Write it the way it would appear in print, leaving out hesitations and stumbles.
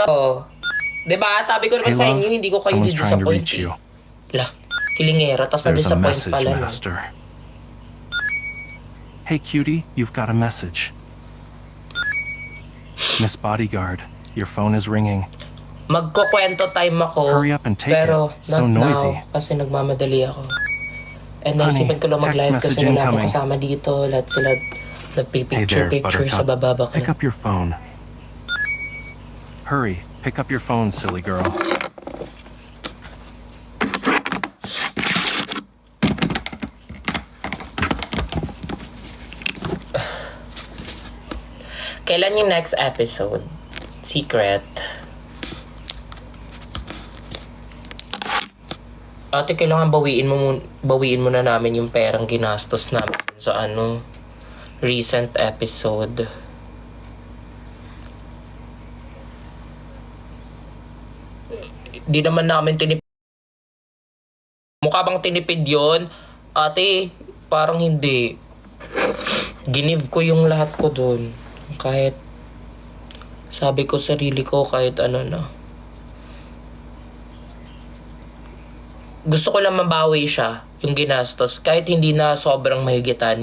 Oh. Diba? Sabi ko naman Hey, sa love, inyo, hindi ko kayo someone's trying to di-disappoint reach eh. you. Lah, filingera, tas There's a na-disappoint message, pala no. Master. Hey, cutie, you've got a message. Miss Bodyguard, your phone is ringing. Magkukwento time ako. Hurry up and take pero it. So not noisy. now, kasi nagmamadali ako. And Honey, naisipan ko lang text mag-live kasi message wala akong incoming. kasama dito. Lahat sila Hey there, nagpipicture-picture sa Buttercup. bababa ko. Pick up your phone. Hurry, pick up your phone, silly girl. Kailan yung next episode? Secret. Ate, kailangan bawiin mo na namin yung perang ginastos namin sa recent episode. Di naman namin mukha bang tinipid yon? Ate, parang hindi. Ginive ko yung lahat ko doon. Kahit sabi ko sarili ko kahit na. Gusto ko lang mabawi siya, yung ginastos. Kahit hindi na sobrang mahigitan.